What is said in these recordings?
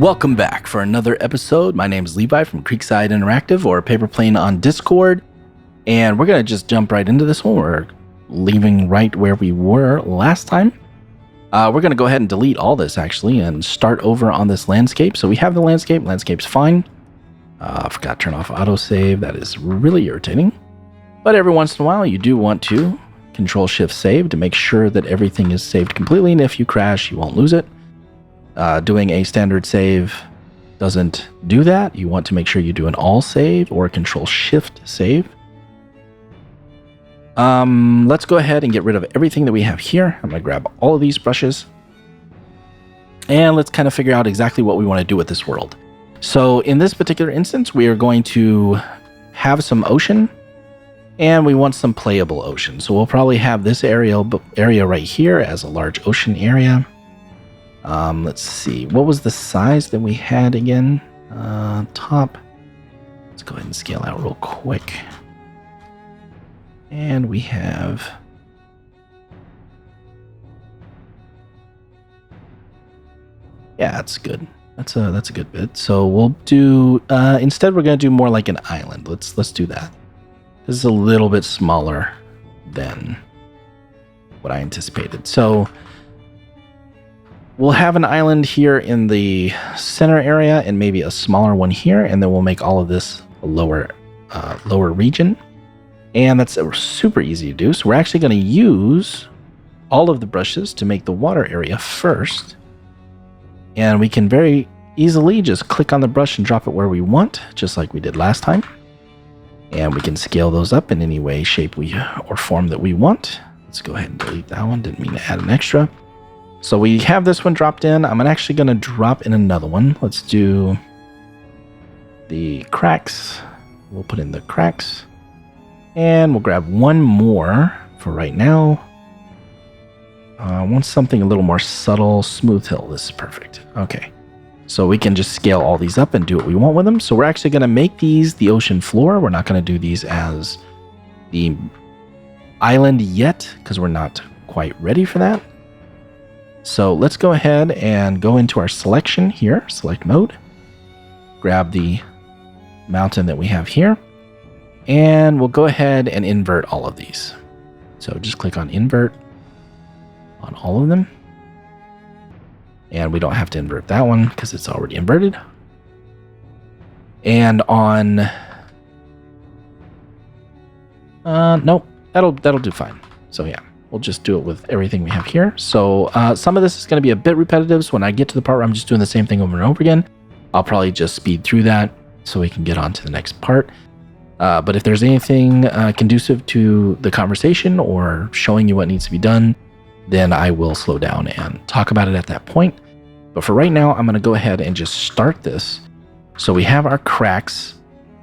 Welcome back for another episode. My name is Levi from Creekside Interactive, or Paper Plane on Discord. And we're going to just jump right into this one. We're leaving right where we were last time. We're going to go ahead and delete all this, actually, and start over on this landscape. So we have the landscape. Landscape's fine. I forgot to turn off autosave. That is really irritating. But every once in a while, you do want to Control-Shift-Save to make sure that everything is saved completely. And if you crash, you won't lose it. Doing a standard save doesn't do that. You want to make sure you do an all save or a Control-Shift-Save. Let's go ahead and get rid of everything that we have here. I'm going to grab all of these brushes. And let's kind of figure out exactly what we want to do with this world. So in this particular instance, we are going to have some ocean. And we want some playable ocean. So we'll probably have this area right here as a large ocean area. Let's see. What was the size that we had again? Top. Let's go ahead and scale out real quick. And we have... Yeah, that's good. That's a good bit. So we'll do... instead, we're going to do more like an island. Let's do that. This is a little bit smaller than what I anticipated. So... we'll have an island here in the center area and maybe a smaller one here, and then we'll make all of this a lower region. And that's super easy to do. So we're actually going to use all of the brushes to make the water area first. And we can very easily just click on the brush and drop it where we want, just like we did last time. And we can scale those up in any way, shape, or form that we want. Let's go ahead and delete that one. Didn't mean to add an extra. So we have this one dropped in. I'm actually going to drop in another one. Let's do the cracks. We'll put in the cracks. And we'll grab one more for right now. I want something a little more subtle. Smooth hill. This is perfect. Okay. So we can just scale all these up and do what we want with them. So we're actually going to make these the ocean floor. We're not going to do these as the island yet because we're not quite ready for that. So let's go ahead and go into our selection here, select mode, grab the mountain that we have here, and we'll go ahead and invert all of these. So just click on invert on all of them. And we don't have to invert that one because it's already inverted. And on, nope, that'll do fine. So yeah. We'll just do it with everything we have here. So some of this is going to be a bit repetitive. So when I get to the part where I'm just doing the same thing over and over again, I'll probably just speed through that so we can get on to the next part. But if there's anything conducive to the conversation or showing you what needs to be done, then I will slow down and talk about it at that point. But for right now, I'm going to go ahead and just start this. So we have our cracks,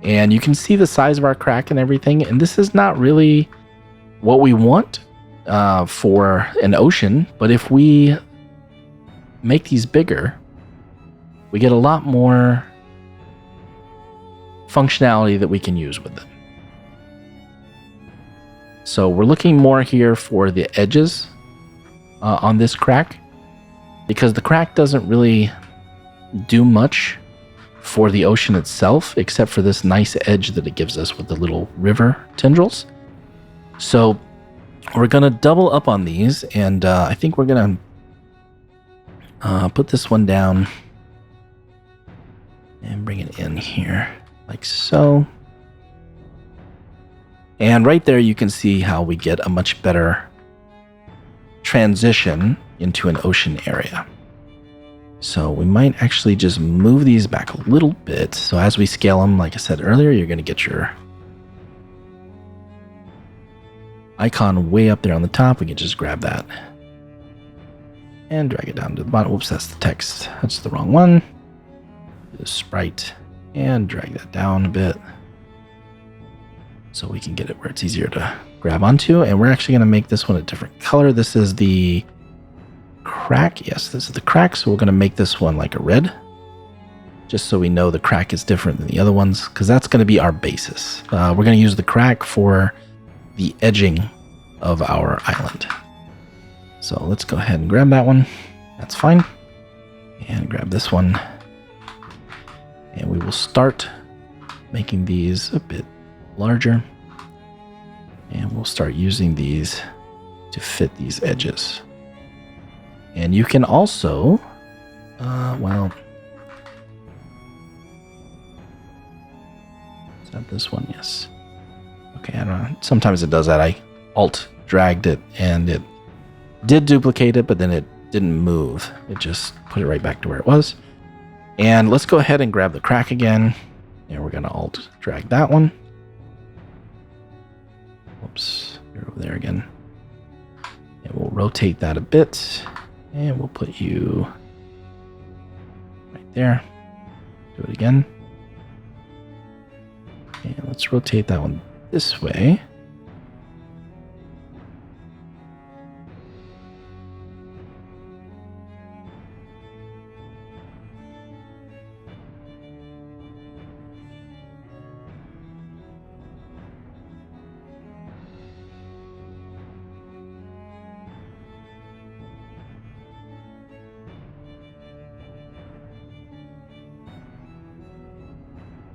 and you can see the size of our crack and everything. And this is not really what we want for an ocean, but if we make these bigger, we get a lot more functionality that we can use with them. So we're looking more here for the edges on this crack, because the crack doesn't really do much for the ocean itself, except for this nice edge that it gives us with the little river tendrils. So we're going to double up on these, and I think we're going to put this one down and bring it in here, like so. And right there, you can see how we get a much better transition into an ocean area. So we might actually just move these back a little bit. So as we scale them, like I said earlier, you're going to get your icon way up there on the top. We can just grab that and drag it down to the bottom. Whoops, that's the text. That's the wrong one. Do the sprite and drag that down a bit so we can get it where it's easier to grab onto. And we're actually going to make this one a different color. This is the crack. Yes, this is the crack. So we're going to make this one like a red, just so we know the crack is different than the other ones, because that's going to be our basis. We're going to use the crack for the edging of our island. So let's go ahead and grab that one. That's fine. And grab this one And we will start making these a bit larger. And we'll start using these to fit these edges. And you can also, well, is that this one? Yes. Okay, I don't know. Sometimes it does that. I alt dragged it and it did duplicate it, but then it didn't move. It just put it right back to where it was. And let's go ahead and grab the crack again. And we're going to alt drag that one. Whoops, you're over there again. And we'll rotate that a bit. And we'll put you right there. Do it again. And let's rotate that one this way.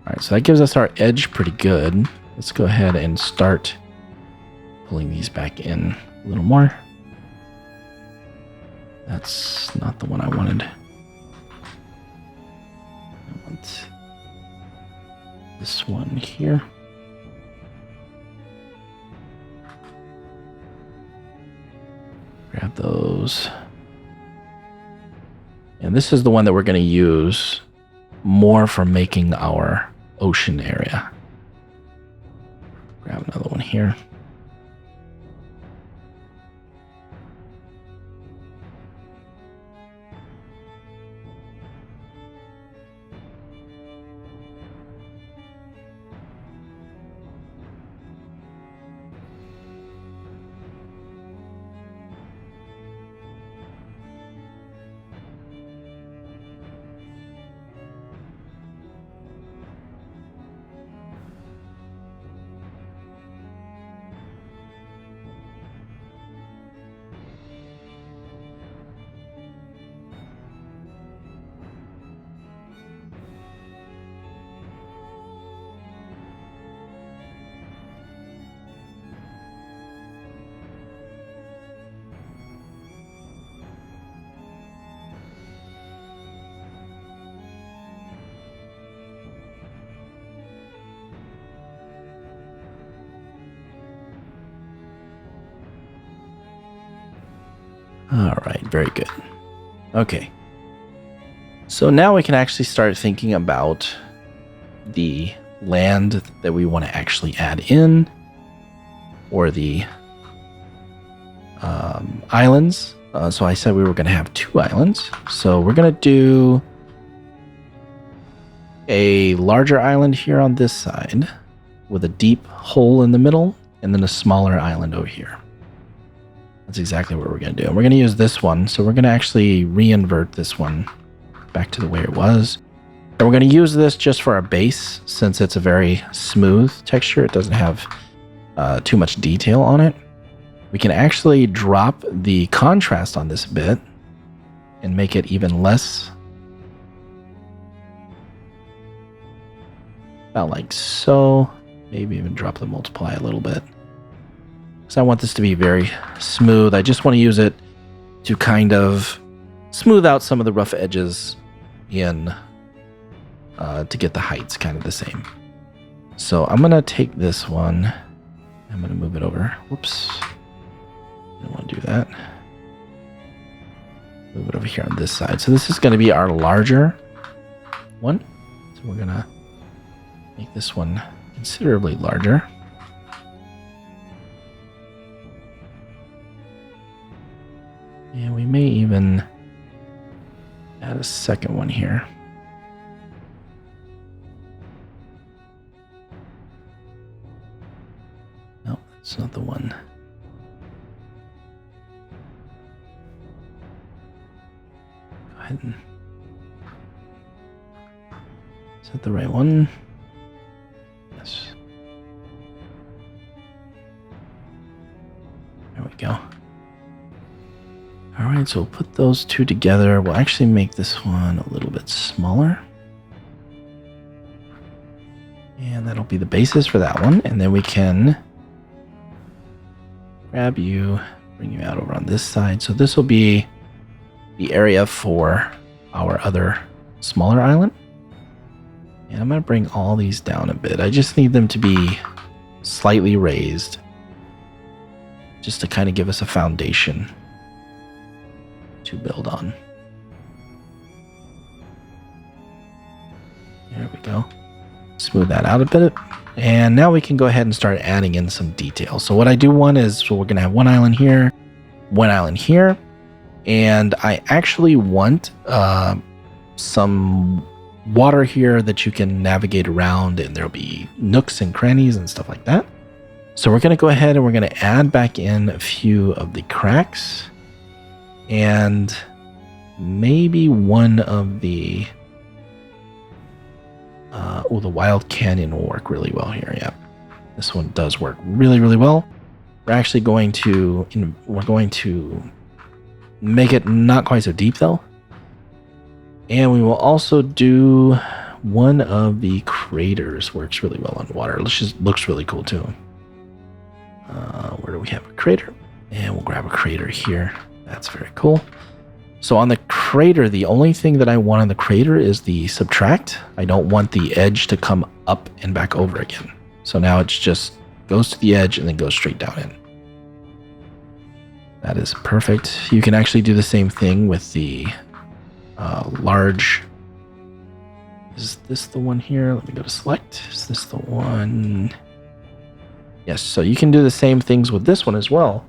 All right, so that gives us our edge pretty good. Let's go ahead and start pulling these back in a little more. That's not the one I wanted. I want this one here. Grab those. And this is the one that we're going to use more for making our ocean area. Grab another one here. All right, very good. Okay. So now we can actually start thinking about the land that we want to actually add in, or the islands. So I said we were going to have 2 islands. So we're going to do a larger island here on this side with a deep hole in the middle, and then a smaller island over here. That's exactly what we're going to do. And we're going to use this one. So we're going to actually re-invert this one back to the way it was. And we're going to use this just for our base, since it's a very smooth texture. It doesn't have too much detail on it. We can actually drop the contrast on this a bit and make it even less. About like so. Maybe even drop the multiply a little bit. So I want this to be very smooth. I just want to use it to kind of smooth out some of the rough edges in to get the heights kind of the same. So I'm going to take this one. I'm going to move it over. Whoops. I don't want to do that. Move it over here on this side. So this is going to be our larger one. So we're going to make this one considerably larger. And we may even add a second one here. No, that's not the one. Go ahead and... Is that the right one? Yes. There we go. All right, so we'll put those 2 together. We'll actually make this one a little bit smaller. And that'll be the basis for that one. And then we can grab you, bring you out over on this side. So this will be the area for our other smaller island. And I'm going to bring all these down a bit. I just need them to be slightly raised, just to kind of give us a foundation to build on. There we go. Smooth that out a bit. And now we can go ahead and start adding in some details. So what I do want is, so we're going to have one island here, and I actually want some water here that you can navigate around, and there'll be nooks and crannies and stuff like that. So we're going to go ahead and we're going to add back in a few of the cracks, and maybe one of the the wild canyon will work really well here. Yeah, this one does work really, really well. We're actually going to make it not quite so deep though. And we will also do one of the craters. Works really well on water. It just looks really cool too. Where do we have a crater? And we'll grab a crater here. That's very cool. So on the crater, the only thing that I want on the crater is the subtract. I don't want the edge to come up and back over again. So now it just goes to the edge and then goes straight down in. That is perfect. You can actually do the same thing with the large. Is this the one here? Let me go to select. Is this the one? Yes, so you can do the same things with this one as well.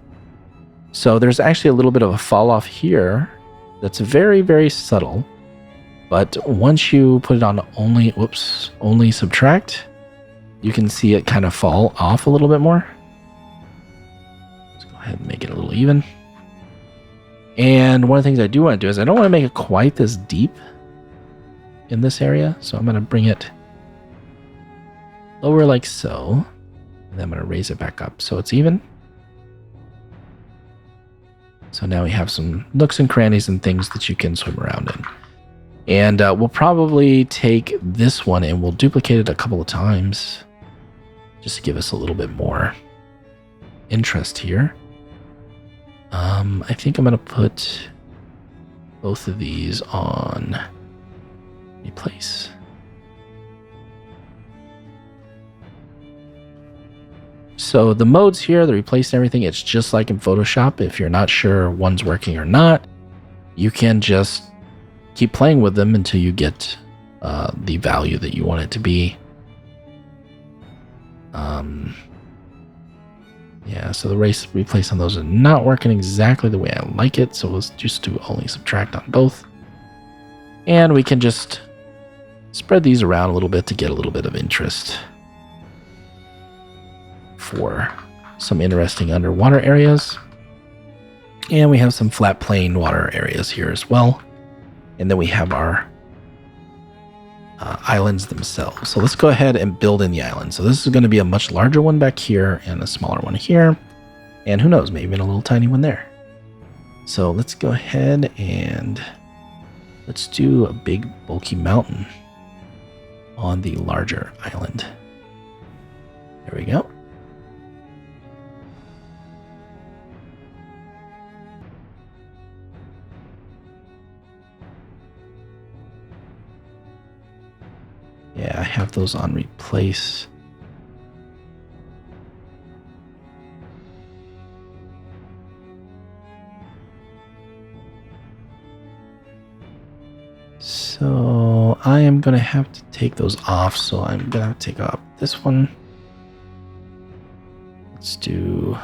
So there's actually a little bit of a fall off here that's very, very subtle. But once you put it on only subtract, you can see it kind of fall off a little bit more. Let's go ahead and make it a little even. And one of the things I do want to do is I don't want to make it quite this deep in this area. So I'm going to bring it lower like so. And then I'm going to raise it back up so it's even. So now we have some nooks and crannies and things that you can swim around in. And we'll probably take this one and we'll duplicate it a couple of times just to give us a little bit more interest here. I think I'm going to put both of these on replace. So the modes here, the replace and everything, it's just like in Photoshop. If you're not sure one's working or not, you can just keep playing with them until you get the value that you want it to be. Yeah, so the replace on those are not working exactly the way I like it. So let's just do only subtract on both. And we can just spread these around a little bit to get a little bit of interest for some interesting underwater areas. And we have some flat plain water areas here as well. And then we have our islands themselves. So let's go ahead and build in the island. So this is going to be a much larger one back here and a smaller one here. And who knows, maybe even a little tiny one there. So let's go ahead and let's do a big bulky mountain on the larger island. There we go. Yeah, I have those on replace. So I am going to have to take those off. So I'm going to have to take off this one. Let's do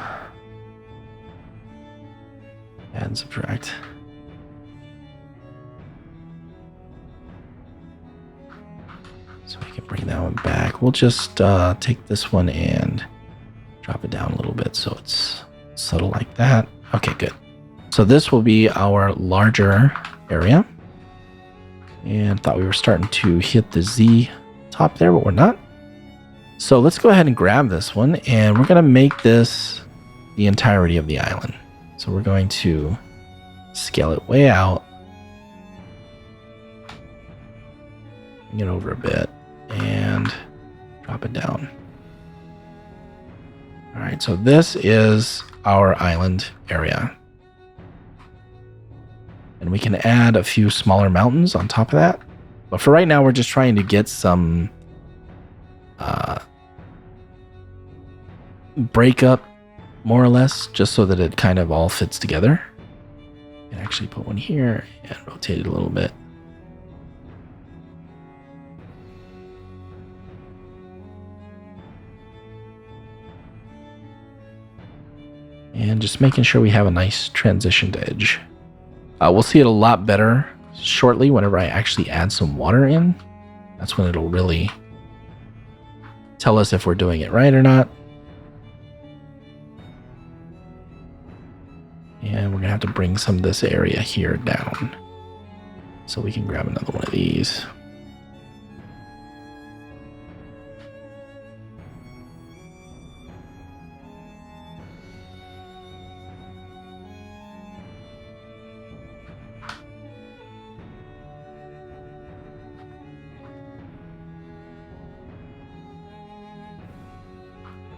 add and subtract. So we can bring that one back. We'll just take this one and drop it down a little bit so it's subtle like that. Okay, good. So this will be our larger area. And thought we were starting to hit the Z top there, but we're not. So let's go ahead and grab this one, and we're going to make this the entirety of the island. So we're going to scale it way out, bring it over a bit, and drop drop it down. All right, so this is our island area. And we can add a few smaller mountains on top of that. But for right now, we're just trying to get some breakup, more or less, just so that it kind of all fits together. And actually put one here and rotate it a little bit. And just making sure we have a nice transitioned edge. We'll see it a lot better shortly whenever I actually add some water in. That's when it'll really tell us if we're doing it right or not. And we're going to have to bring some of this area here down. So we can grab another one of these.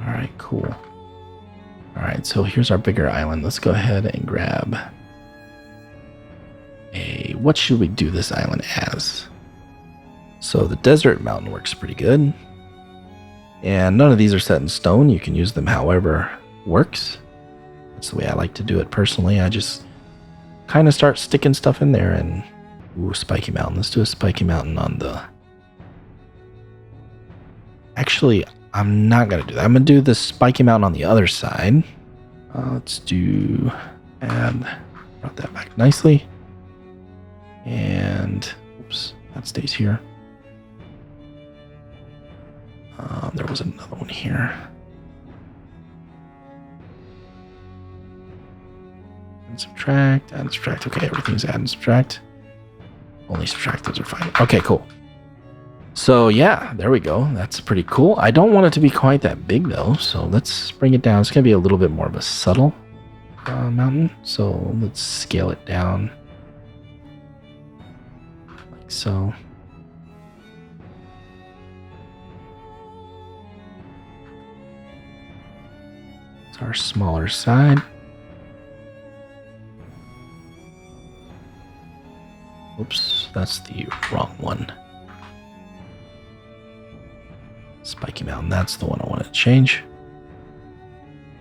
All right, cool. All right, so here's our bigger island. Let's go ahead and grab what should we do this island as? So the desert mountain works pretty good. And none of these are set in stone. You can use them however works. That's the way I like to do it personally. I just kind of start sticking stuff in there and... Ooh, spiky mountain. Let's do a spiky mountain on the... Actually, I'm not going to do that. I'm going to do the spiky mountain on the other side. Let's do... Brought that back nicely. And... Oops, that stays here. There was another one here. And subtract, and subtract. Okay, everything's add and subtract. Only subtract, those are fine. Okay, cool. So yeah, there we go. That's pretty cool. I don't want it to be quite that big though, so let's bring it down. It's going to be a little bit more of a subtle mountain. So let's scale it down like so. It's our smaller side. Oops, that's the wrong one. Spiky Mountain, that's the one I want to change.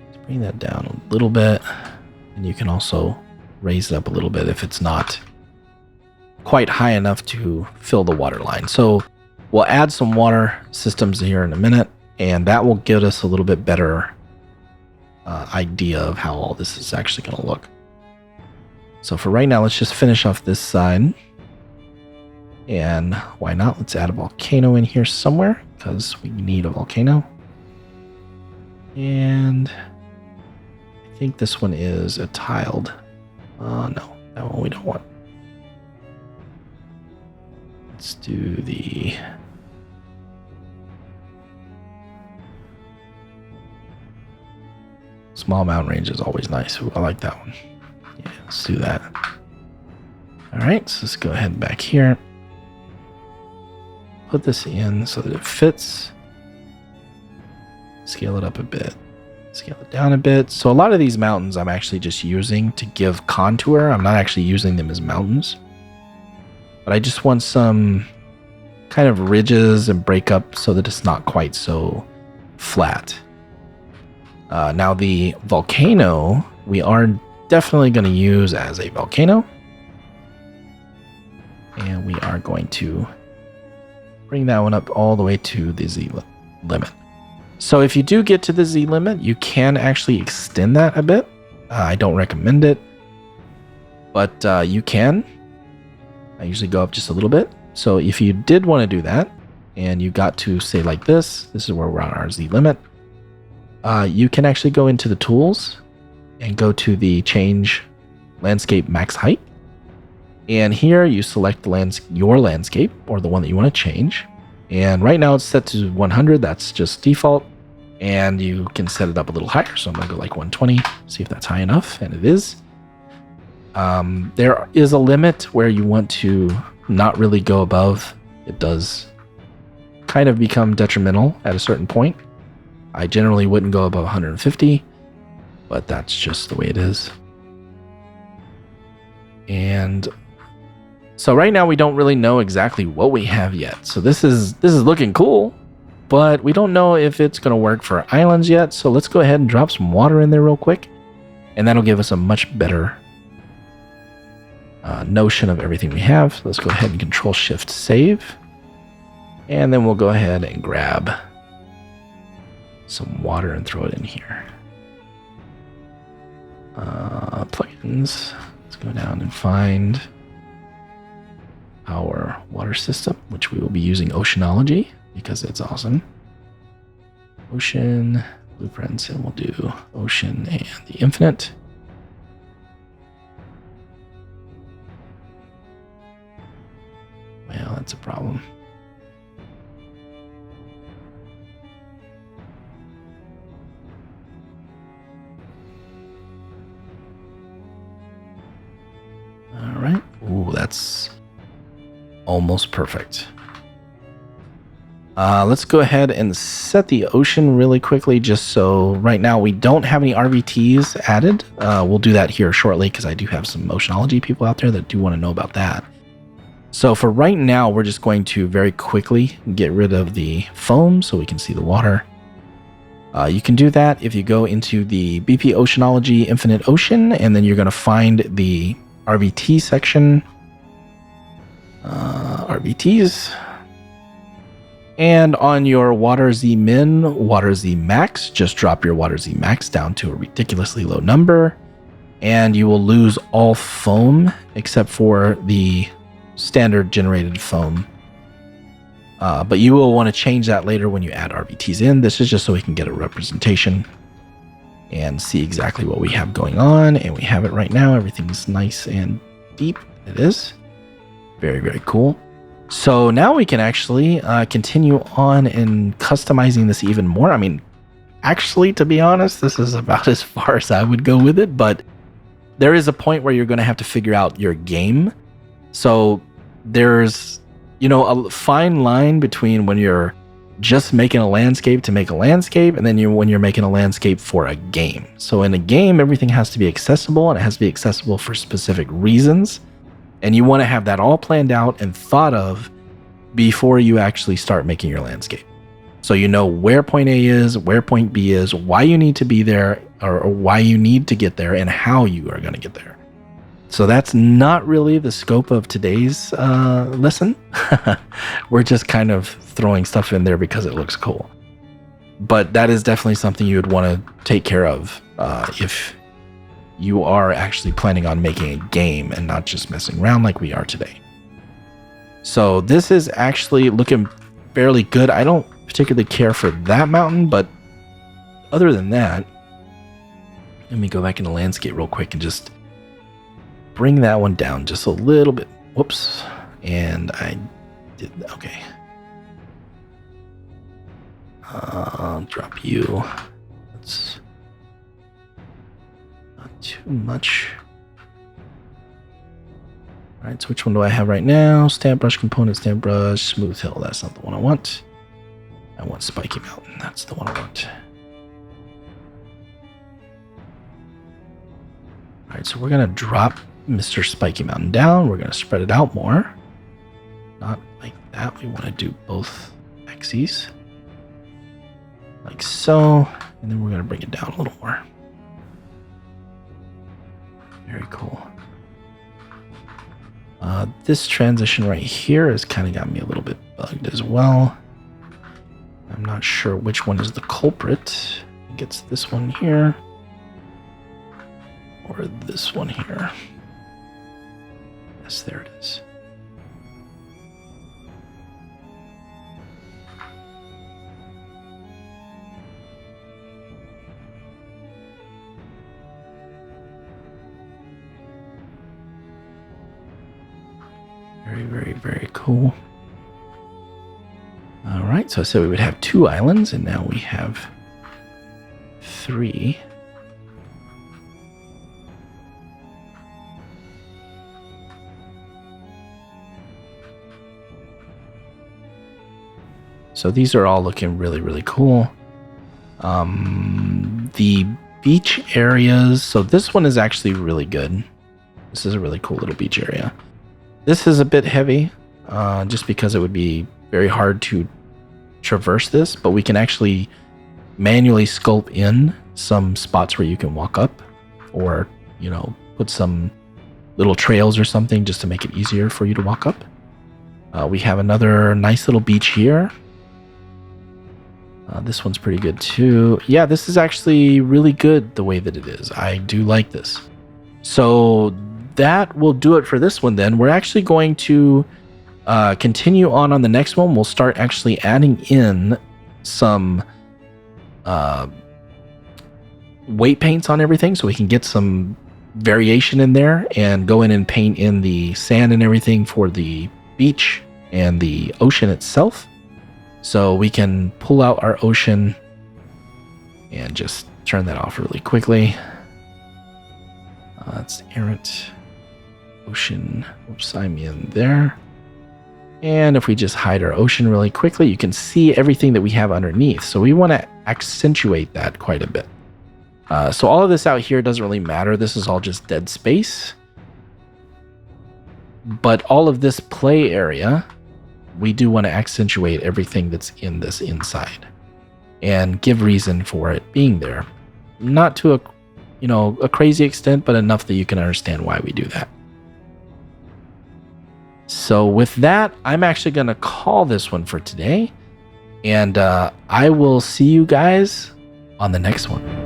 Let's bring that down a little bit. And you can also raise it up a little bit if it's not quite high enough to fill the water line. So we'll add some water systems here in a minute, and that will give us a little bit better idea of how all this is actually going to look. So for right now, let's just finish off this side. And why not? Let's add a volcano in here somewhere, because we need a volcano. And I think this one is a tiled. No, that one we don't want. Let's do the... Small mountain range is always nice. Ooh, I like that one. Yeah, let's do that. All right, so let's go ahead back here. Put this in so that it fits. Scale it up a bit. Scale it down a bit. So a lot of these mountains I'm actually just using to give contour. I'm not actually using them as mountains. But I just want some kind of ridges and breakup so that it's not quite so flat. Now the volcano, we are definitely going to use as a volcano. And we are going to bring that one up all the way to the Z limit. So if you do get to the Z limit, you can actually extend that a bit. I don't recommend it, but you can. I usually go up just a little bit. So if you did want to do that, and you got to say like this is where we're on our Z limit, you can actually go into the tools and go to the change landscape max height. And here you select your landscape, or the one that you want to change. And right now it's set to 100. That's just default. And you can set it up a little higher. So I'm going to go like 120, see if that's high enough. And it is. There is a limit where you want to not really go above. It does kind of become detrimental at a certain point. I generally wouldn't go above 150, but that's just the way it is. And so right now we don't really know exactly what we have yet. So this is looking cool, but we don't know if it's going to work for islands yet. So let's go ahead and drop some water in there real quick, and that'll give us a much better notion of everything we have. So let's go ahead and Control-Shift-Save, and then we'll go ahead and grab some water and throw it in here. Plugins. Let's go down and find our water system, which we will be using Oceanology because it's awesome. Ocean blueprints, and we'll do Ocean and the Infinite. Well, that's a problem. All right. Ooh, that's almost perfect. Let's go ahead and set the ocean really quickly, just so right now we don't have any RVTs added. We'll do that here shortly because I do have some Oceanology people out there that do want to know about that. So for right now, we're just going to very quickly get rid of the foam so we can see the water. You can do that if you go into the BP Oceanology Infinite Ocean, and then you're going to find the RVT section. RVTs. And on your Water Z Min, Water Z Max, just drop your Water Z Max down to a ridiculously low number, and you will lose all foam except for the standard generated foam. But you will want to change that later when you add RVTs in. This is just so we can get a representation and see exactly what we have going on. And we have it right now. Everything's nice and deep. It is. Very, very cool. So now we can actually continue on in customizing this even more. I mean, actually, to be honest, this is about as far as I would go with it. But there is a point where you're going to have to figure out your game. So there's, a fine line between when you're just making a landscape to make a landscape, and then when you're making a landscape for a game. So in a game, everything has to be accessible, and it has to be accessible for specific reasons. And you want to have that all planned out and thought of before you actually start making your landscape. So you know where point A is, where point B is, why you need to be there, or why you need to get there, and how you are going to get there. So that's not really the scope of today's lesson. We're just kind of throwing stuff in there because it looks cool. But that is definitely something you would want to take care of if you are actually planning on making a game and not just messing around like we are today. So this is actually looking fairly good. I don't particularly care for that mountain, but other than that, let me go back into landscape real quick and just bring that one down just a little bit. Whoops. And I did, okay. Drop you. Let's too much. All right, so which one do I have right now? Stamp brush component, stamp brush, smooth hill. That's not the one I want. I want spiky mountain. That's the one I want. All right, so we're gonna drop Mr. Spiky Mountain down. We're gonna spread it out more. Not like that. We want to do both axes, like so, and then we're gonna bring it down a little more. Very cool. This transition right here has kind of got me a little bit bugged as well. I'm not sure which one is the culprit. I think it's this one here or this one here. Yes, there it is. Very, very, very cool. All right, so I said we would have 2 islands, and now we have 3. So these are all looking really, really cool. The beach areas. So this one is actually really good. This is a really cool little beach area. This is a bit heavy, just because it would be very hard to traverse this, but we can actually manually sculpt in some spots where you can walk up, or, you know, put some little trails or something just to make it easier for you to walk up. We have another nice little beach here. This one's pretty good too. Yeah, this is actually really good the way that it is. I do like this. So that will do it for this one then. We're actually going to continue on the next one. We'll start actually adding in some weight paints on everything so we can get some variation in there and go in and paint in the sand and everything for the beach and the ocean itself. So we can pull out our ocean and just turn that off really quickly. That's Errant ocean. Oops, I'm in there. And if we just hide our ocean really quickly, you can see everything that we have underneath. So we want to accentuate that quite a bit. So all of this out here doesn't really matter. This is all just dead space. But all of this play area, we do want to accentuate everything that's in this inside and give reason for it being there. Not to a crazy extent, but enough that you can understand why we do that. So with that, I'm actually going to call this one for today. And I will see you guys on the next one.